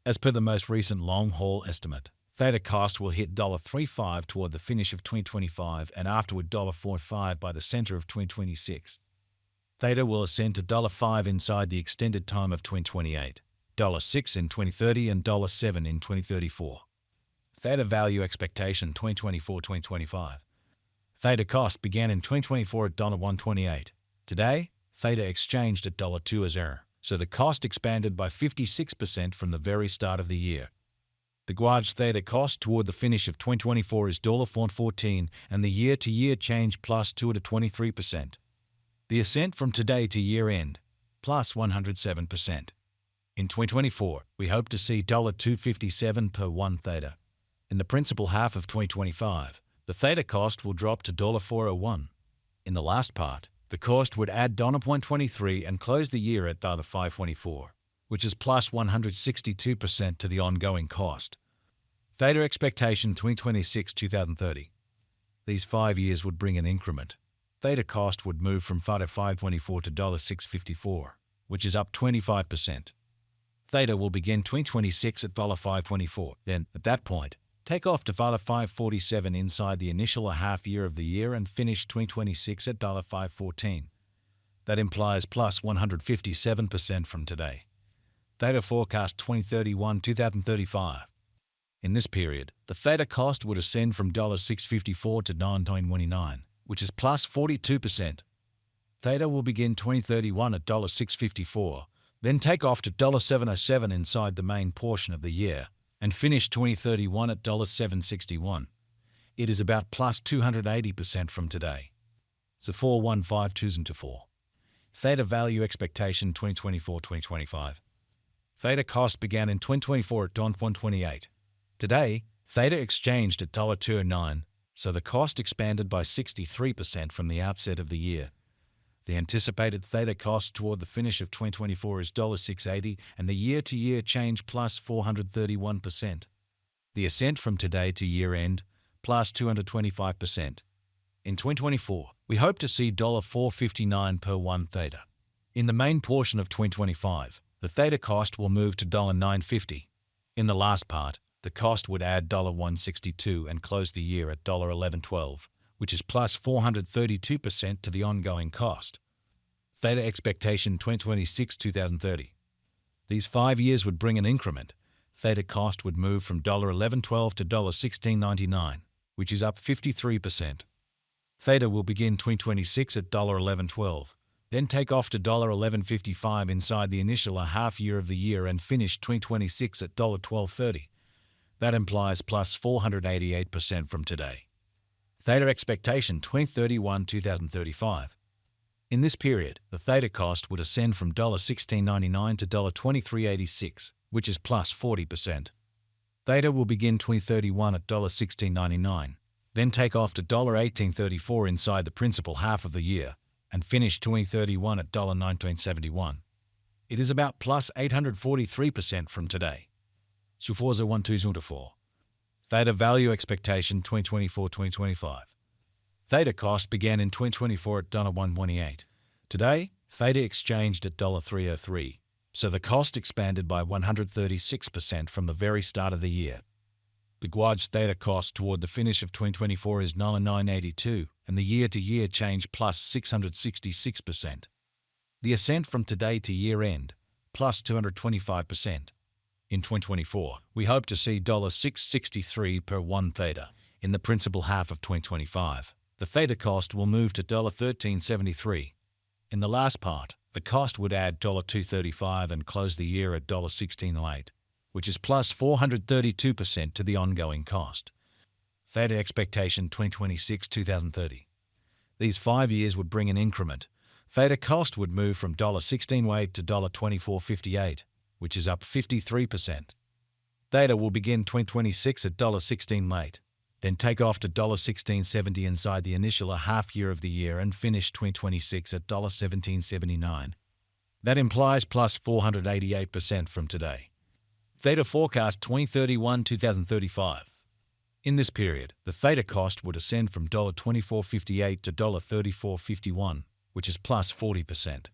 As per the most recent long-haul estimate, Theta cost will hit $3.5 toward the finish of 2025 and afterward $4.5 by the center of 2026. Theta will ascend to $5 inside the extended time of 2028, $6 in 2030 and $7 in 2034. Theta value expectation 2024-2025. Theta cost began in 2024 at $1.28. Today, Theta exchanged at $2.00, so the cost expanded by 56% from the very start of the year. The Guaj Theta cost toward the finish of 2024 is $4.14 and the year-to-year change plus 2 to 23%. The ascent from today to year-end, plus 107%. In 2024, we hope to see $2.57 per 1 Theta. In the principal half of 2025, the Theta cost will drop to $4.01. In the last part, the cost would add $0.23 and close the year at $5.24, which is plus 162% to the ongoing cost. Theta expectation 2026-2030. These 5 years would bring an increment. Theta cost would move from $5.24 to $6.54, which is up 25%. Theta will begin 2026 at $5.24. Then, at that point, take off to $5.47 inside the initial half year of the year and finish 2026 at $5.14. That implies plus 157% from today. Theta forecast 2031-2035. In this period, the Theta cost would ascend from $6.54 to $9.29, which is plus 42%. Theta will begin 2031 at $6.54, then take off to $7.07 inside the main portion of the year, and finish 2031 at $7.61. It is about plus 280% from today. So 415-2024. Theta value expectation 2024-2025. Theta cost began in 2024 at $1.28. Today, Theta exchanged at $2.09, so the cost expanded by 63% from the outset of the year. The anticipated Theta cost toward the finish of 2024 is $6.80 and the year-to-year change plus 431%. The ascent from today to year-end plus 225%. In 2024, we hope to see $4.59 per 1 Theta. In the main portion of 2025, the Theta cost will move to $9.50. In the last part, the cost would add $1.62 and close the year at $11.12, which is plus 432% to the ongoing cost. Theta expectation 2026-2030. These 5 years would bring an increment. Theta cost would move from $11.12 to $16.99, which is up 53%. Theta will begin 2026 at $11.12, then take off to $11.55 inside the initial half year of the year and finish 2026 at $12.30. That implies plus 488% from today. Theta expectation 2031-2035. In this period, the Theta cost would ascend from $16.99 to $23.86, which is plus 40%. Theta will begin 2031 at $16.99, then take off to $18.34 inside the principal half of the year, and finish 2031 at $19.71. It is about plus 843% from today. 401-2024. Theta value expectation 2024-2025. Theta cost began in 2024 at $1.28. Today, Theta exchanged at $3.03, so the cost expanded by 136% from the very start of the year. The Guaj Theta cost toward the finish of 2024 is $9.82, and the year-to-year change plus 666%. The ascent from today to year-end, plus 225%. In 2024, we hope to see $6.63 per 1 Theta. In the principal half of 2025, the Theta cost will move to $13.73. In the last part, the cost would add $2.35 and close the year at $16.08, which is plus 432% to the ongoing cost. Theta expectation 2026-2030. These 5 years would bring an increment. Theta cost would move from $16.08 to $24.58, which is up 53%. Theta will begin 2026 at $16.08, then take off to $16.70 inside the initial half year of the year and finish 2026 at $17.79. That implies plus 488% from today. Theta forecast 2031-2035. In this period, the Theta cost would ascend from $24.58 to $34.51, which is plus 40%.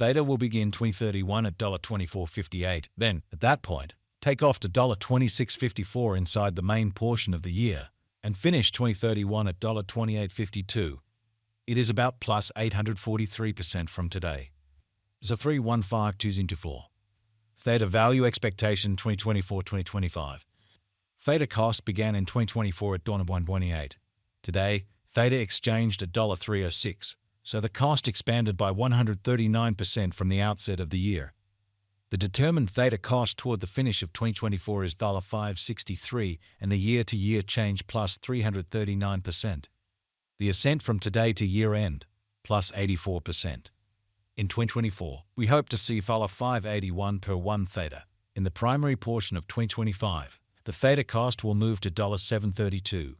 Theta will begin 2031 at $24.58. Then, at that point, take off to $26.54 inside the main portion of the year, and finish 2031 at $28.52. It is about plus 843% from today. So 315204. Theta value expectation 2024-2025. Theta cost began in 2024 at $1.28. Today, Theta exchanged at $3.06, so the cost expanded by 139% from the outset of the year. The determined Theta cost toward the finish of 2024 is $5.63 and the year-to-year change plus 339%. The ascent from today to year-end, plus 84%. In 2024, we hope to see $5.81 per 1 Theta. In the primary portion of 2025, the Theta cost will move to $7.32.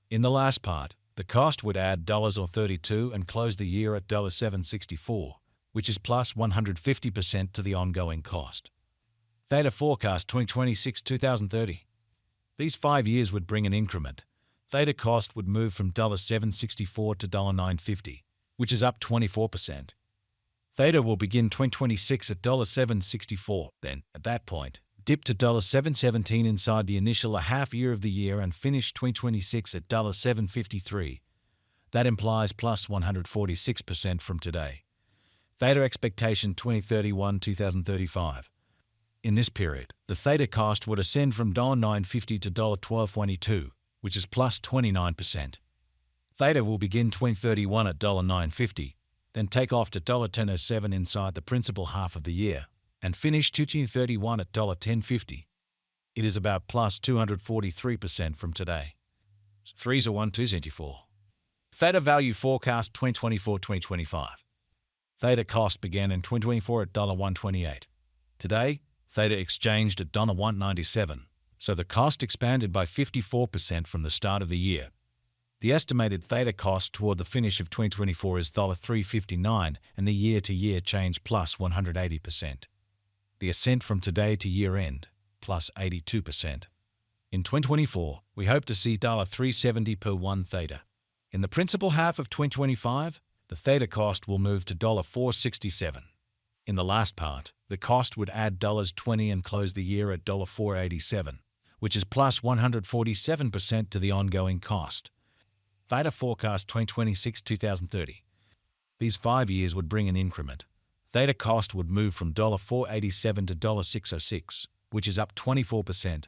In the last part, the cost would add $32 and close the year at $7.64, which is plus 150% to the ongoing cost. Theta forecast 2026-2030. These 5 years would bring an increment. Theta cost would move from $7.64 to $9.50, which is up 24%. Theta will begin 2026 at $7.64, then, at that point, dip to $7.17 inside the initial half year of the year and finish 2026 at $7.53. That implies plus 146% from today. Theta expectation 2031-2035. In this period, the Theta cost would ascend from $9.50 to $12.22, which is plus 29%. Theta will begin 2031 at $9.50, then take off to $10.07 inside the principal half of the year, and finish 2031 at $10.50. It is about plus 243% from today. 301224. Theta value forecast 2024-2025. Theta cost began in 2024 at $1.28. Today, Theta exchanged at $1.97, so the cost expanded by 54% from the start of the year. The estimated Theta cost toward the finish of 2024 is $3.59 and the year-to-year change plus 180%. The ascent from today to year-end, plus 82%. In 2024, we hope to see $3.70 per 1 Theta. In the principal half of 2025, the Theta cost will move to $4.67. In the last part, the cost would add $20 and close the year at $4.87, which is plus 147% to the ongoing cost. Theta forecast 2026-2030. These 5 years would bring an increment. Theta cost would move from $4.87 to $6.06, which is up 24%.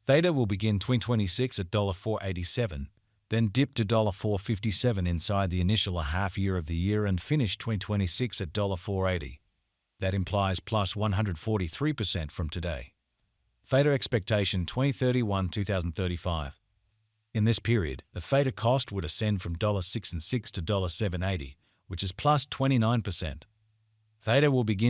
Theta will begin 2026 at $4.87, then dip to $4.57 inside the initial half year of the year and finish 2026 at $4.80. That implies plus 143% from today. Theta expectation 2031-2035. In this period, the Theta cost would ascend from $6.06 to $7.80, which is plus 29%. Theta will begin